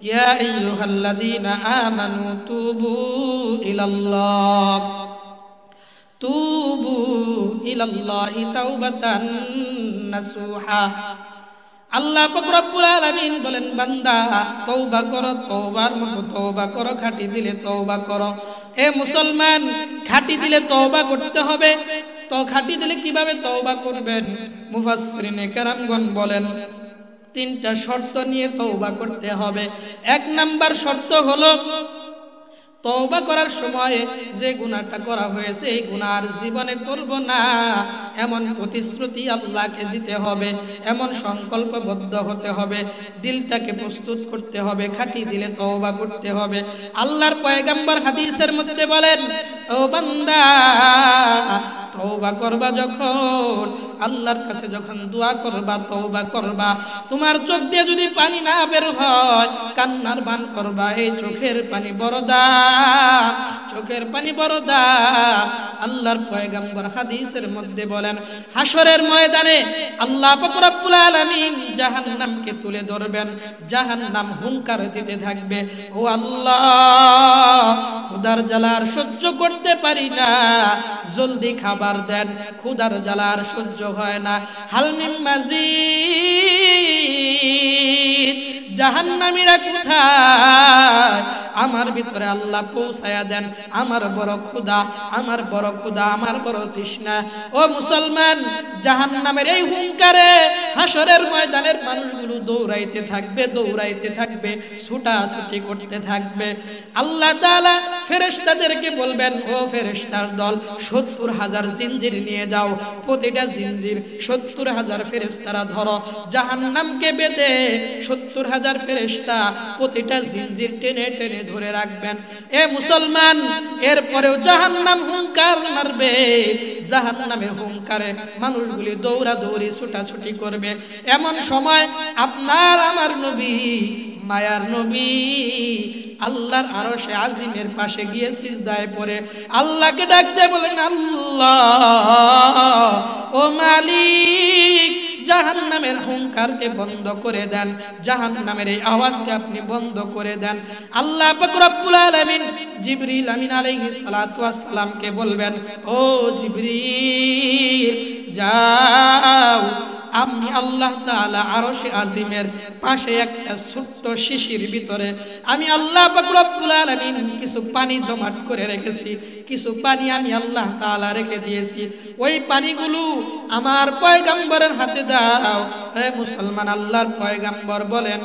ইয়া আইয়ুহাল্লাযীনা আমানু তুবু ইলাল্লাহি তাওবাতান নাসুহা। আল্লাহ পাক রব্বুল আলামিন বলেন, বান্দা তওবা করো, তওবার মতো তওবা করো, খাঁটি দিলে তওবা করো। এ মুসলমান, খাঁটি দিলে তওবা করতে হবে। তো খাঁটি দিলে কিভাবে তওবা করবেন? মুফাসসিরিনে কেরামগণ বলেন, তিনটা শর্ত নিয়ে তওবা করতে হবে। এক নাম্বার শর্ত হলো, তওবা করার সময় যে গুনাহটা করা হয়েছে এই গুনাহ আর জীবনে করব না, এমন প্রতিশ্রুতি আল্লাহকে দিতে হবে, এমন সংকল্পবদ্ধ হতে হবে, দিলটাকে প্রস্তুত করতে হবে, খাঁটি দিলে তওবা করতে হবে। আল্লাহর পয়গম্বর হাদিসের মধ্যে বলেন, ও বান্দা, তওবা করবা যখন, আল্লাহর কাছে যখন দোয়া করবা, তওবা করবা, তোমার চোখ দিয়ে যদি পানি না বের হয়, কান্নার বান করবা। এই চোখের পানি বড় দাম, চোখের পানি বড় দাম। আল্লাহর পয়গম্বর হাদিসের মধ্যে বলেন, হাসরের ময়দানে আল্লাহ পাক রব্বুল আলামিন জাহান্নামকে তুলে ধরবেন, জাহান্নাম হুঙ্কার দিতে থাকবে, ও আল্লাহ, ক্ষুধার জ্বালা আর সহ্য করতে পারি না, জলদি খাবার দেন, ক্ষুধার জ্বালা আর সহ্য হয় না, হাল মিন মাজিদ, জাহান্নামীরা কোথায়? আমার ভিতরে আল্লাহ পৌঁছায়া দেন, আমার বড় ক্ষুধা, আমার বড় ক্ষুধা, আমার বড় তৃষ্ণা। ও মুসলমান, জাহান্নামের এই হুঙ্কারে হাসরের ময়দানের মানুষগুলো দৌড়াইতে থাকবে, দৌড়াইতে থাকবে, ছুটাছুটি করতে থাকবে। আল্লাহ তাআলা ফেরেশতাদেরকে বলবেন, ও ফেরেশতার দল, ৭০,০০০ জিনজির নিয়ে যাও, প্রতিটা জিনজির ৭০,০০০ ফেরেশতারা ধরো, জাহান্নামকে বেঁধে ৭০,০০০ ফেরেশতা প্রতিটা জিনজির টেনে টেনে ধরে রাখবেন। এ মুসলমান, এরপরেও জাহান্নাম হুঙ্কার মারবে, জাহান্নামের হুঙ্কারে মানুষগুলি দৌড়াদৌড়ি ছুটাছুটি করবে। এমন সময় আপনার আমার নবী, মায়ার নবী, আল্লাহর আরশে আজিমের পাশে গিয়ে সিজদায় পড়ে আল্লাহকে ডাক দিয়ে বলেন, আল্লাহ, ও মালিক, জাহান্নামের হুঙ্কারকে বন্ধ করে দেন, জাহান্নামের এই আওয়াজকে আপনি বন্ধ করে দেন। আল্লাহ পাক রব্বুল আলামিন জিবরিল আমিন আলাইহিস সালাতু ওয়াস সালামকে বলবেন, ও জিবরিল, যাও, আমি আল্লাহ তাআলা আরশে আজিমের পাশে একটা ছোট্ট শিশির ভিতরে আমি আল্লাহ পাক রব্বুল আলামিন কিছু পানি জমাট করে রেখেছি, কিছু পানি আমি আল্লাহ তাআলা রেখে দিয়েছি, ওই পানিগুলো আমার পয়গম্বরের হাতে দাও। হে মুসলমান, আল্লাহর পয়গম্বর বলেন,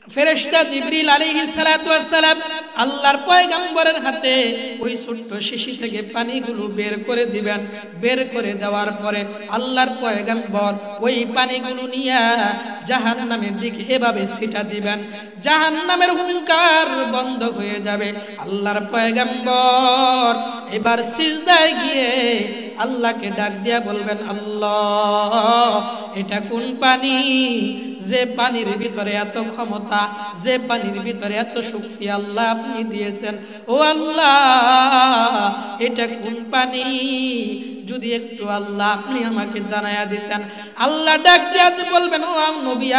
ফেরেশতা জিবরিল আলাইহিস সালাতু ওয়াস সালাম আল্লাহর পয়গম্বরের হাতে ওই ছোট্ট শিশি থেকে পানিগুলো বের করে দিবেন। বের করে দেওয়ার পরে আল্লাহর পয়গম্বর ওই পানিগুলো নিয়ে জাহান্নামের দিকে এভাবে ছিটা দিবেন, জাহান্নামের হুঙ্কার বন্ধ হয়ে যাবে। আল্লাহর পয়গম্বর এবার সিজদায় গিয়ে আল্লাহকে ডাক দিয়া বলবেন, আল্লাহ, এটা কোন পানি? যে পানির ভিতরে এত ক্ষমতা, যে পানির ভিতরে এত শক্তি আল্লাহ আপনি দিয়েছেন, ও আল্লাহ, এটা কোন পানি? যদি একটু আল্লাহ আপনি আমাকে জানায়া দিতেন। আল্লাহ ডাক দিয়া বলবেন, ও নবী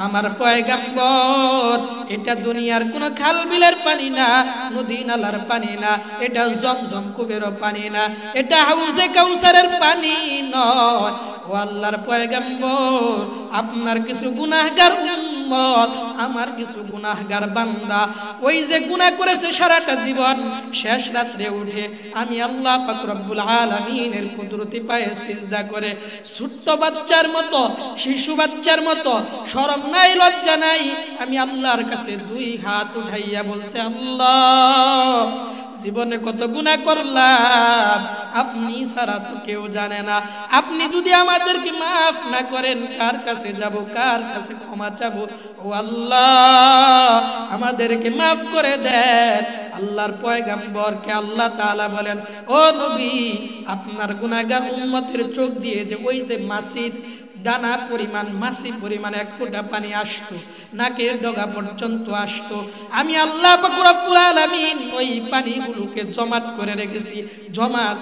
আমার পয়গম্বর, এটা দুনিয়ার কোন খাল বিলের পানি না, নদী নালার পানি না, এটা জমজম কুবেরও পানি না, এটা হাউজে কাউসারের পানি নয়। ও আল্লাহর পয়গম্বর, আপনার কিছু গুনাহগার উম্মত, আমার কিছু গুনাহগার বান্দা, ওই যে গুনাহ করেছে সারাটা জীবন, শেষ রাত্রে উঠে আমি আল্লাহ পাক রব্বুল আলামিনের কুদরতি পায়ে সিজদা করে ছোট্ট বাচ্চার মতো, শিশু বাচ্চার মতো, শরম নাই, লজ্জা নাই, আমি আল্লাহর কাছে দুই হাত উঠাইয়া বলছে, আল্লাহ, জীবনে কত গুনাহ করলাম, আপনি ছাড়া তো কেউ জানে না। আপনি যদি আমাদেরকে মাফ না করেন, কার কাছে যাব, কার কাছে ক্ষমা চাবো? ও আল্লাহ, আমাদেরকে মাফ করে দেন। আল্লাহর পয়গম্বরকে আল্লাহ তাআলা বলেন, ও নবী, আপনার গুনাহগার উম্মতের চোখ দিয়ে যে ওই যে মাসির দানা পরিমাণ, মাসি পরিমাণ এক ফোঁটা পানি আসতো, নাকের ডগা পর্যন্ত আসতো, আমি আল্লাহ পাক রব্বুল আলামিন ওই পানিগুলোকে জমা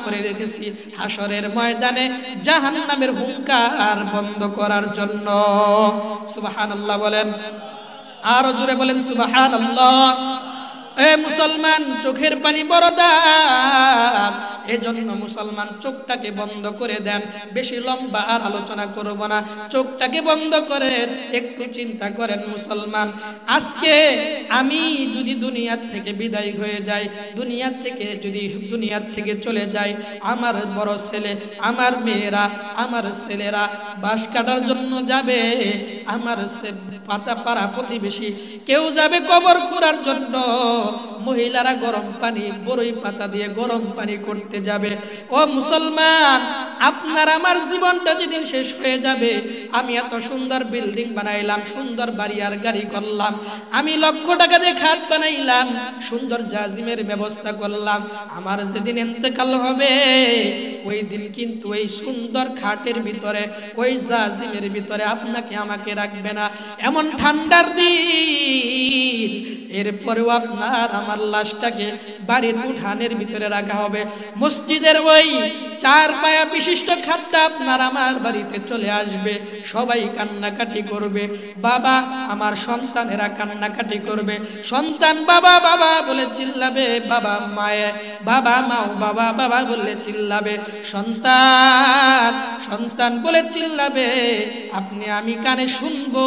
করে রেখেছি হাসরের ময়দানে জাহান্নামের হুঙ্কার বন্ধ করার জন্য। সুবহানাল্লাহ বলেন। আরো জোরে বলেন সুবহানাল্লাহ। এ মুসলমান, চোখের পানি বড় দাম, এজন্য মুসলমান চোখটাকে বন্ধ করে দেন। বেশি লম্বা আর আলোচনা করব না, চোখটাকে বন্ধ করেন, একটু চিন্তা করেন মুসলমান। আজকে আমি যদি দুনিয়ার থেকে বিদায় হয়ে যাই, দুনিয়ার থেকে চলে যাই, আমার বড় ছেলে, আমার মেয়েরা, আমার ছেলেরা বাঁশ কাটার জন্য যাবে, আমার পাতা পাড়া প্রতিবেশী কেউ যাবে কবর খোঁড়ার জন্য, মহিলারা গরম পানি বড়ই পাতা দিয়ে গরম পানি করতে যাবে। ও মুসলমান, আপনার আমার জীবনটা যেদিন শেষ হয়ে যাবে, আমি এত সুন্দর বিল্ডিং বানাইলাম, সুন্দর বাড়ি আর গাড়ি করলাম, আমি লক্ষ টাকা দিয়ে খাট বানাইলাম, সুন্দর জাজিমের ব্যবস্থা করলাম, আমার যেদিন ইন্তেকাল হবে ওই দিন কিন্তু ওই সুন্দর খাটের ভিতরে, ওই জাজিমের ভিতরে আপনাকে আমাকে রাখবে না। এমন ঠান্ডার দিন, এরপরেও আপনার আমার লাশটাকে বাড়ির উঠানের ভিতরে রাখা হবে। মসজিদের ওই 4 পায়া বিশিষ্ট খাটটা আপনার আমার বাড়িতে চলে আসবে, সবাই কান্নাকাটি করবে, বাবা, আমার সন্তানেরা কান্নাকাটি করবে, সন্তান বাবা বাবা বলে চিল্লাবে, বাবা মায়ে বাবা মাও বাবা বাবা বলে চিল্লাবে, সন্তান সন্তান বলে চিল্লাবে। আপনি আমি কানে শুনবো,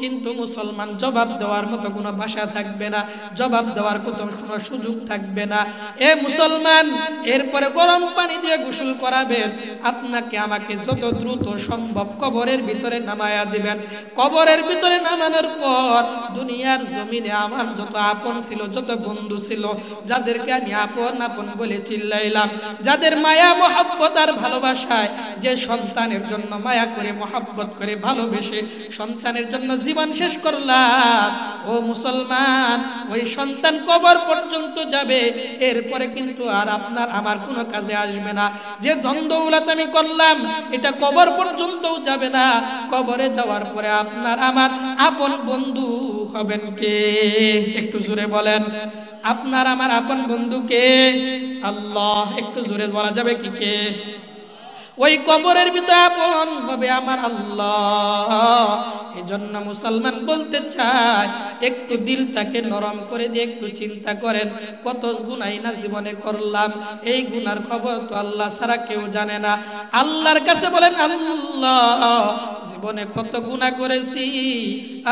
কিন্তু মুসলমান জবাব দেওয়ার মতো কোনো ভাষা থাকবে না, জবাব দেওয়ার কোনো সুযোগ থাকবে না। এ মুসলমান, এরপরে গরম পানি দিয়ে গোসল করাবেন, আপনাকে আমাকে যত দ্রুত সম্ভব কবরের ভিতরে নামায়া দিবেন। কবরের ভিতরে নামানোর পর দুনিয়ার জমিনে আমার যত আপন ছিল, যত বন্ধু ছিল, যাদেরকে আমি আপন আপন বলে চিল্লাইলাম, যাদের মায়া মহব্বত আর ভালোবাসায়, যে সন্তানের জন্য মায়া করে মহব্বত করে ভালোবেসে সন্তানের জন্য জীবন শেষ করলাম, ও মুসলমান, ওই সন্তান কবর পর্যন্ত যাবে, এরপরে কিন্তু আর আপনার আমার কোনো কাজে আসবে না। যে ধন দৌলত আমি করলাম, এটা কবর পর্যন্তও যাবে না। কবরে যাওয়ার পরে আপনার আমার আপন বন্ধু হবেন কে? একটু জোরে বলেন, আপনার আমার আপন বন্ধু কে? আল্লাহ। একটু জোরে বলা যাবে কি কে? ওই কবরের ভিতরে আপন হবে আমার আল্লাহ। এজন্য মুসলমান বলতে চায়, একটু দিলটাকে নরম করে দিয়ে একটু চিন্তা করেন, কত গুনাহ না জীবনে করলাম, এই গুনার খবর তো আল্লাহ ছাড়া কেউ জানে না। আল্লাহর কাছে বলেন, আল্লাহ, জীবনে কত গুনাহ করেছি,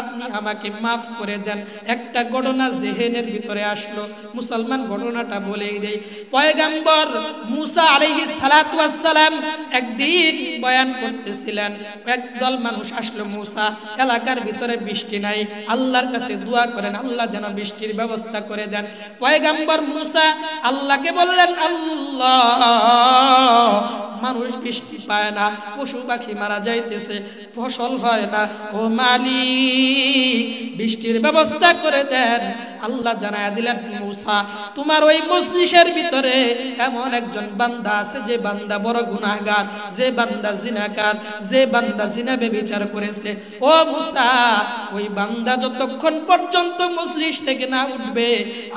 আপনি আমাকে মাফ করে দেন। একটা ঘটনা জেহেনের ভিতরে আসলো, মুসলমান ঘটনাটা বলেই দেই। পয়গম্বর মুসা আলাইহিস সালাতু ওয়াস সালাম একদিন বয়ান করতেছিলেন, একদল মানুষ আসলো, মুসা, এলাকার ভিতরে বৃষ্টি নাই, আল্লাহর কাছে দোয়া করেন, আল্লাহ যেন বৃষ্টির ব্যবস্থা করে দেন। পয়গম্বর মুসা আল্লাহকে বললেন, আল্লাহ, মানুষ বৃষ্টি পায় না, পশু পাখি মারা যাইতেছে, ফসল হয় না, ও মালিক, বৃষ্টির ব্যবস্থা করে দেন। আল্লাহ জানায়া দিলেন, মুসা, তোমার ওই মজলিসের ভিতরে এমন একজন বান্দা আছে, যে বান্দা বড় গুনাহগার, যে বান্দা জিনাকার, যে বান্দা জিনা ব্যভিচার করেছে। ও মুসা, ওই বান্দা যতক্ষণ পর্যন্ত মজলিস থেকে না উঠবে,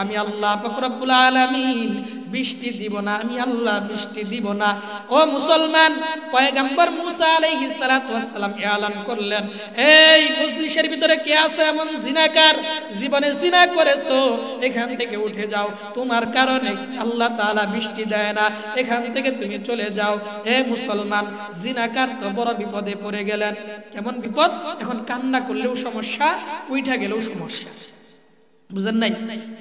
আমি আল্লাহ পাক রব্বুল আলামিন বৃষ্টি দিব না, আমি আল্লাহ বৃষ্টি দিব না। ও মুসলমান, পয়গম্বর মুসা আলাইহিস সালাতু ওয়াস সালাম এলান করলেন, এই মজলিসের ভিতরে কে আছো এমন জিনাকার, জীবনে জিনা করেছো, এখান থেকে উঠে যাও, তোমার কারণে আল্লাহ তাআলা বৃষ্টি দেয় না, এখান থেকে তুমি চলে যাও। এ মুসলমান, জিনাকার তো বড় বিপদে পড়ে গেলেন। কেমন বিপদ? এখন কান্না করলেও সমস্যা, উইঠা গেলেও সমস্যা। বুঝেন নাই?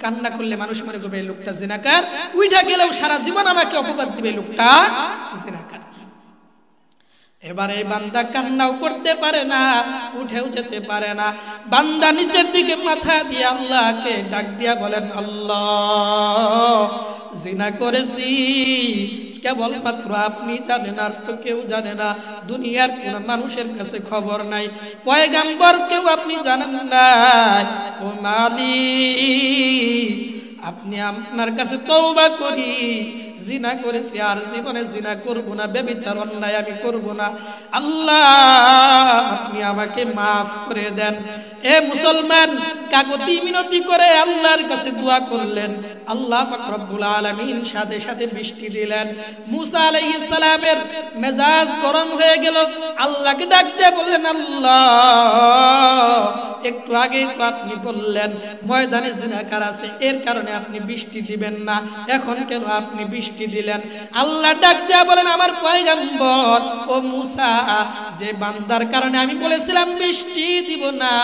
কান্না করলে মানুষ মনে করবে এই লোকটা জিনাকার, উইঠা গেলেও সারা জীবন আমাকে অপবাদ দিবে এই লোকটা জিনাকার। এবারে বান্দা কান্নাও করতে পারে না, উঠেও যেতে পারে না। বান্দা নিচের দিকে মাথা দিয়ে আল্লাহকে ডাক দিয়া বলেন, আল্লাহ, জিনা করেছি, কেবলমাত্র আপনি জানেন, আর তো কেউ জানে না, দুনিয়ার কোন মানুষের কাছে খবর নাই, পয়গম্বর কেউ আপনি জানেন না। ও মালিক, আপনি আপনার কাছে তওবা করি, জিনা করেছি, আর জীবনে জিনা করব না, ব্যভিচার অন্যায় আমি করব না, আল্লাহ আপনি আমাকে মাফ করে দেন। এ মুসলমান, কাগতি মিনতি করে আল্লাহর কাছে দোয়া করলেন, আল্লাহ পাক রব্বুল আলামিন সাথে সাথে বৃষ্টি দিলেন। মুসা আলাইহিস সালামের মেজাজ গরম হয়ে গেল, আল্লাহকে ডাক দিয়ে বললেন, আল্লাহ একটু আগে তো আপনি বললেন ময়দানে জিনাকার আছে, এর কারণে আপনি বৃষ্টি দিবেন না, এখন কেন আপনি বৃষ্টি দিলেন? আল্লাহ ডাক দিয়ে বলেন, আমার পয়গম্বর ও মুসা, যে বান্দার কারণে আমি বলেছিলাম বৃষ্টি দিব না,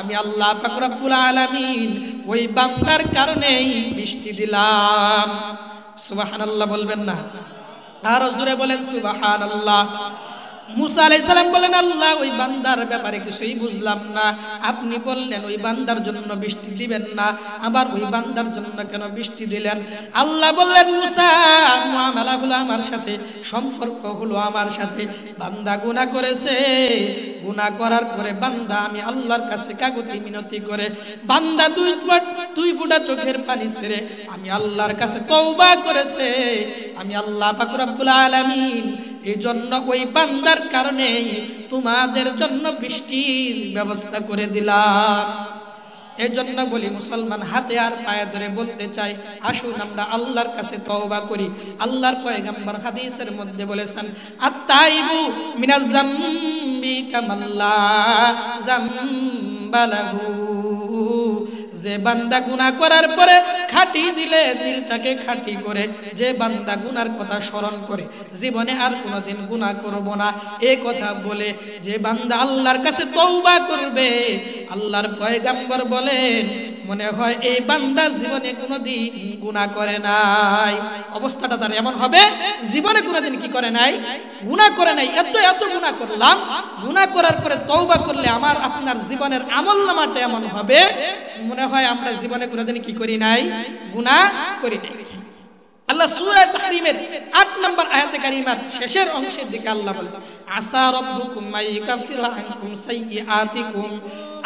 আমি আল্লাহ পাক রব্বুল আলামিন ওই বান্দার কারণেই বৃষ্টি দিলাম। সুবহানাল্লাহ বলবেন না? আর জোরে বলেন সুবহানাল্লাহ। মুসা আলাইহিস সালাম বলেন, আল্লাহ ওই বান্দার ব্যাপারে কিছুই বুঝলাম না, আপনি বললেন ওই বান্দার জন্য বৃষ্টি দিবেন না, আবার ওই বান্দার জন্য কেন বৃষ্টি দিলেন? আল্লাহ বললেন, মুসা মুআমালা হলো আমার সাথে, সম্পর্ক হলো আমার সাথে। বান্দা গুনাহ করেছে, গুনাহ করার পরে বান্দা আমি আল্লাহর কাছে কাকুতি মিনতি করে বান্দা দুই ফোঁটা চোখের পানি ছেড়ে আমি আল্লাহর কাছে তওবা করেছে, আমি আল্লাহ পাক রব্বুল আলামিন এই জন্য ওই বান্দার কারণে তোমাদের জন্য বৃষ্টির ব্যবস্থা করে দিলাম। এই জন্য বলি মুসলমান, হাতে আর পায়ে ধরে বলতে চাই, আসুন আমরা আল্লাহর কাছে তওবা করি। আল্লাহর পয়গম্বর হাদিসের মধ্যে বলেছেন, আত-তাইবু মিনাজ যামবি কামাল্লা যামবা লাহু। যে বান্দা গুনাহ করার পরে খাঁটি দিলে দিলটাকে খাঁটি করে, যে বান্দা গুনার কথা স্মরণ করে জীবনে আর কোনোদিন গুনাহ করব না এই কথা বলে যে বান্দা আল্লাহর কাছে তওবা করবে, আল্লাহর পয়গম্বর বলেন মনে হয় এই বান্দা জীবনে কোনোদিন গুনাহ করে নাই। অবস্থাটা তার এমন হবে, জীবনে কোনোদিন কি করে নাই? গুনাহ করে নাই। এত গুনাহ করলাম, গুনাহ করার পরে তওবা করলে আমার আপনার জীবনের আমলনামাটা এমন হবে মনে হয় আমরা জীবনে কোনোদিন কি করি নাই? গুনাহ করি নাই। আল্লাহ সূরা তাহরিমের ৮ নম্বর আয়াতে কারিমার শেষের অংশের দিকে আল্লাহ বলেন, আসা রাব্বুকুম মাইকাফিরু আনকুম সাইয়্যাতিকুম।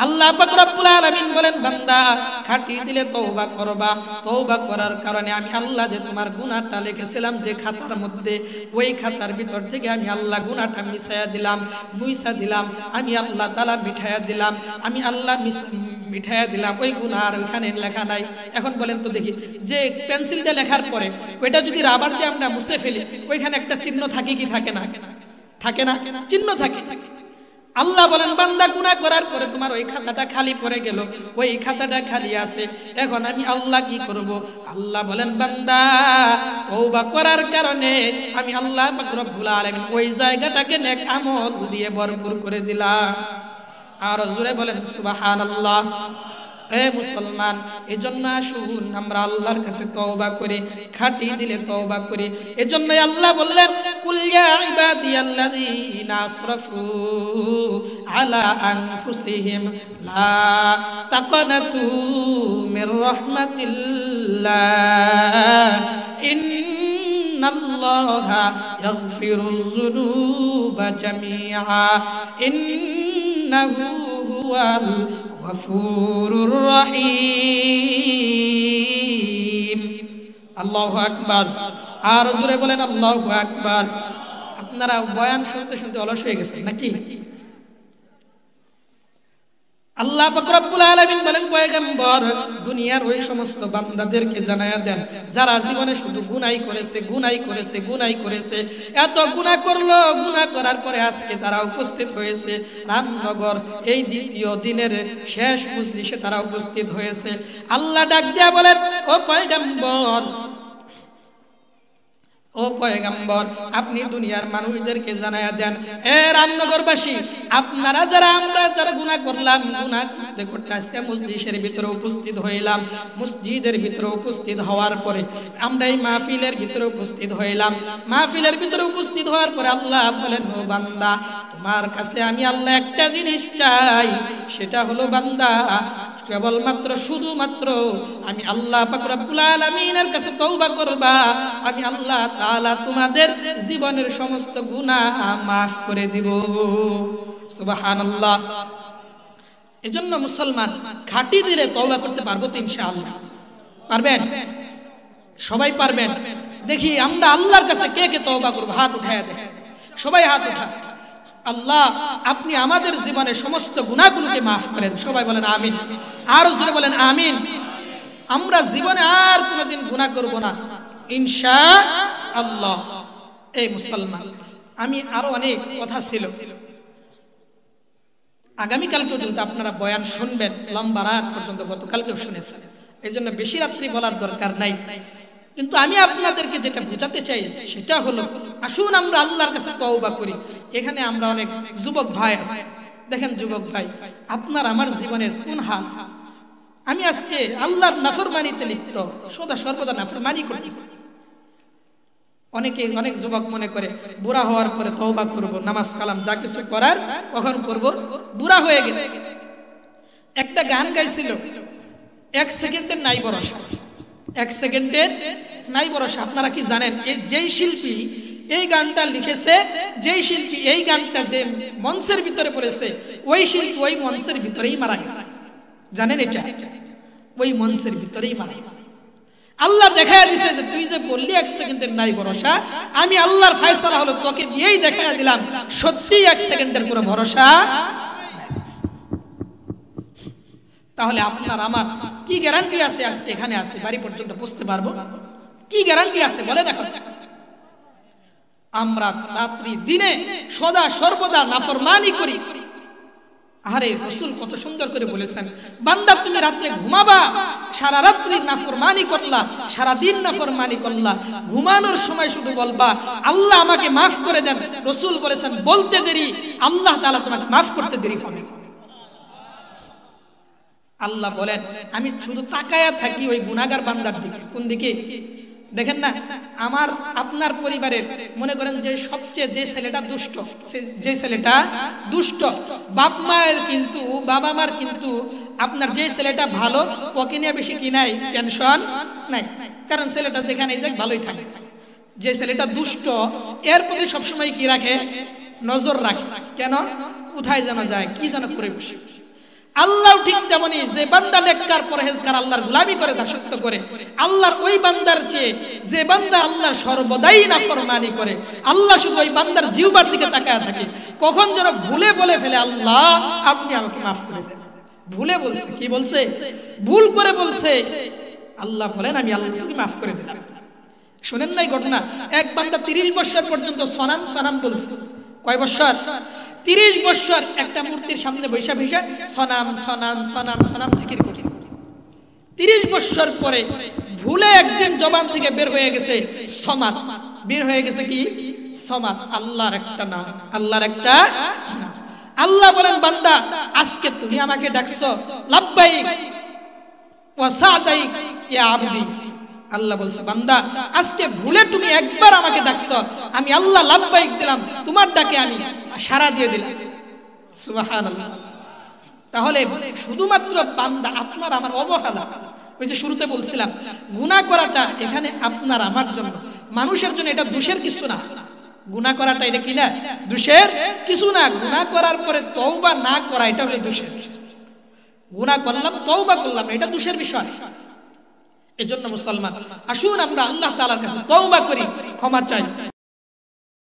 আল্লাহ পাক রব্বুল আলামিন বলেন, বান্দা খাঁটি দিলে তওবা করবা, তওবা করার কারণে আমি আল্লাহ যে তোমার গুনাহটা লিখেছিলাম যে খাতার মধ্যে, ওই খাতার ভিতর থেকে আমি আল্লাহ গুনাহটা মুছায়া দিলাম, আমি আল্লাহ তাআলা মিঠাইয়া দিলাম, আমি আল্লাহ মিঠাইয়া দিলাম। ওই গুনাহ ওখানে লেখা নাই। এখন বলেন তো দেখি, যে পেন্সিল দিয়ে লেখার পরে ওইটা যদি রাবার দিয়ে আমরা মুছে ফেলি, ওইখানে একটা চিহ্ন থাকে কি থাকে না? থাকে না? চিহ্ন থাকে। আল্লাহ বলেন, বান্দা গুনাহ করার পরে তোমার ওই খাতাটা খালি পড়ে গেল, ওই খাতাটা খালি আছে, এখন আমি আল্লাহ কি করব? আল্লাহ বলেন, বান্দা তওবা করার কারণে আমি আল্লাহ পাক রব্বুল আলামিন ওই জায়গাটাকে নেক আমল দিয়ে ভরপুর করে দিলাম। আর জোরে বলেন সুবহানাল্লাহ। এ মুসলমান, এজন্য আসুন আমরা আল্লাহর কাছে তওবা করি, খাঁটি দিলে তওবা করি। এজন্যই আল্লাহ বললেন, কুল ইয়া ইবাদিয়াল্লাযীনা আসরাফু আলা আনফুসিহিম লা তাকনাতু মির রাহমাতিল্লাহ ইন্নাল্লাহা ইয়াগফিরুয যুনুবা জামিআ ইন্নাহু হুয়াল গফুরুর রহিম। আল্লাহু আকবার। আর জোরে বলেন আল্লাহু আকবার। আপনারা বয়ান শুনতে শুনতে অলস হয়ে গেছেন নাকি? আল্লাহ পাক রব্বুল আলামিন বলেন, পয়গম্বর দুনিয়ার ওই সমস্ত বান্দাদেরকে জানায়া দেন যারা জীবনে শুধু গুনাহ করেছে, এত গুনাহ করলো, গুনাহ করার পরে আজকে তারা উপস্থিত হয়েছে রামনগর এই দ্বিতীয় দিনের শেষ মজলিসে তারা উপস্থিত হয়েছে। আল্লাহ ডাক দিয়া বলেন, ও পয়গম্বর আপনি দুনিয়ার মানুষদেরকে জানায়া দেন, এ রামনগরবাসী, আপনারা আমরা যারা গুনাহ করলাম, গুনাহ করতে করতে আজকে মজলিসের ভিতরে উপস্থিত হইলাম, মসজিদের ভিতরে উপস্থিত হওয়ার পরে আমরা এই মাহফিলের ভিতরে উপস্থিত হইলাম। মাহফিলের ভিতরে উপস্থিত হওয়ার পরে আল্লাহ বলেন, ও বান্দা তোমার কাছে আমি আল্লাহ একটা জিনিস চাই, সেটা হলো বান্দা কেবলমাত্র শুধুমাত্র আমি আল্লাহ পাক রব্বুল আলামিনের কাছে তওবা করবা, আমি আল্লাহ তাআলা তোমাদের জীবনের সমস্ত গুনাহ মাফ করে দিব। সুবহানাল্লাহ। এজন্য মুসলমান খাঁটি দিলে তওবা করতে পারবো তো ইনশাআল্লাহ? পারবেন? সবাই পারবেন? দেখি আমরা আল্লাহর কাছে কে কে তওবা করব, হাত উঠায়া দেখেন, সবাই হাত উঠা। আল্লাহ আপনি আমাদের জীবনে সমস্ত গুনাহগুলোকে মাফ করেন। সবাই বলেন আমিন, আরো জোরে বলেন আমিন। আমরা জীবনে আর কোনোদিন গুনাহ করব না ইনশাআল্লাহ। এই মুসলমান, আমি আরো অনেক কথা ছিল, আগামীকাল পর্যন্ত আপনারা বয়ান শুনবেন, লম্বা রাত পর্যন্ত, গতকালকেও শুনেছেন, এই জন্য বেশি রাত্রি বলার দরকার নাই। কিন্তু আমি আপনাদেরকে যেটা বোঝাতে চাই সেটা হলো, আসুন আমরা আল্লাহর কাছে তওবা করি। এখানে আমরা অনেক যুবক ভাই আছে, দেখেন যুবক ভাই, আপনার আমার জীবনের কোন হাল? আমি আজকে আল্লাহর নাফরমানিতে লিপ্ত, সদা সর্বদা নাফরমানি করতেছি। অনেক যুবক মনে করে বুড়া হওয়ার পরে তওবা করব, নামাজ কালাম যা কিছু করার কখন করব, বুড়া হয়ে গেলে। একটা গান গাইছিল, 1 সেকেন্ডের নাই ভরসা, 1 সেকেন্ডের নাই ভরসা। আপনারা কি জানেন, এই যেই শিল্পী এই গানটা লিখেছে, যেই শিল্পী এই গানটা যে মঞ্চের ভিতরে পড়েছে, ওই শিল্পী ওই মঞ্চের ভিতরেই মারা গেছে। জানেন এটা? ওই মঞ্চের ভিতরেই মারা গেছে। আল্লাহ দেখায় দিছে যে তুই যে বললি 1 সেকেন্ডের নাই ভরসা, আমি আল্লাহর ফয়সালা হলো তোকে দিয়েই দেখায় দিলাম সত্যি 1 সেকেন্ডের কোনো ভরসা। তাহলে আপনার আমার কি গ্যারান্টি আছে আজকে এখানে আছে বাড়ি পর্যন্ত পৌঁছতে পারবো? কি গ্যারান্টি আছে বলেন? এখন আমরা রাত্রি দিনে সদা সর্বদা নাফরমানি করি। আরে রাসূল কত সুন্দর করে বলেছেন, বান্দা তুমি রাতে ঘুমাবা, সারা রাত্রি নাফরমানি করলা, সারা দিন নাফরমানি করলা, ঘুমানোর সময় শুধু বলবা আল্লাহ আমাকে মাফ করে দেন। রাসূল বলেছেন বলতে দেরি, আল্লাহ তাআলা তোমাকে মাফ করতে দেরি হবে। আল্লাহ বলেন আমি শুধু তাকায়া থাকি ওই গুনাহগার বান্দার দিকে। কোন দিকে? দেখেন না, আমার আপনার পরিবারের মনে করেন যে সবচেয়ে যে ছেলেটা দুষ্ট, যে ছেলেটা দুষ্ট, বাবা মার কিন্তু আপনার যে ছেলেটা ভালো, ওকে নিয়ে বেশি কি নাই, টেনশন নাই, কারণ ছেলেটা যেখানে যাক ভালোই থাকে। যে ছেলেটা দুষ্ট এর প্রতি সবসময় কি রাখে, নজর রাখে। কেন? কোথায় যেন যায়, কি যেন করে বসে। আল্লাহ ঠিক তেমনি, যে বান্দা নেককার পরহেজগার আল্লাহর গোলামি করে, দাসত্ব করে, আল্লাহর ওই বান্দার চেয়ে যে বান্দা আল্লাহর সর্বদাই নাফরমানি করে, আল্লাহ শুধু ওই বান্দার জিহ্বার দিকে তাকায় থাকে, কখন যেন ভুলে বলে ফেলে আল্লাহ আপনি আমাকে মাফ করে দেন। ভুলে বলছে, কি বলছে? ভুল করে বলছে। আল্লাহ বলেন আমি আল্লাহ তোকে মাফ করে দিলাম। শুনেন নাই ঘটনা? এক বান্দা 30 বছর পর্যন্ত সনাম সনাম বলছে। কয় বছর? 30 বছর একটা মূর্তির সামনে বৈশা বৈশা সনাম সনাম সনাম সনাম জিকির করছে। 30 বছর পরে ভুলে একদিন জবান থেকে বের হয়ে গেছে সমাদ, বের হয়ে গেছে কি? সমাদ, আল্লাহর একটা নাম, আল্লাহর একটা নাম। আল্লাহ বলেন বান্দা আজকে তুমি আমাকে ডাকছো, লাব্বাইক ওয়া সাদাইক ইয়া আবদি। আল্লাহ বলছে বান্দা আজকে ভুলে তুমি একবার আমাকে ডাকছো, আমি আল্লাহ লাব্বাইক দিলাম, তোমার ডাকে আমি সাড়া দিয়ে দিলাম। সুবহানাল্লাহ। তাহলে শুধুমাত্র বান্দা আপনার আমার অবহেলা, ওই যে শুরুতে বলছিলাম গুনাহ করাটা এখানে আপনার আমার জন্য, মানুষের জন্য এটা দোষের কিছু না। গুনাহ করাটা এটা কি না? দোষের কিছু না। গুনাহ করার পরে তওবা না করা এটা হলো দোষের কিছু। গুনাহ করলাম, তওবা করলাম, এটা দোষের বিষয়। এজন্য মুসলমান আসুন আমরা আল্লাহ তাআলার কাছে তওবা করি, ক্ষমা চাই।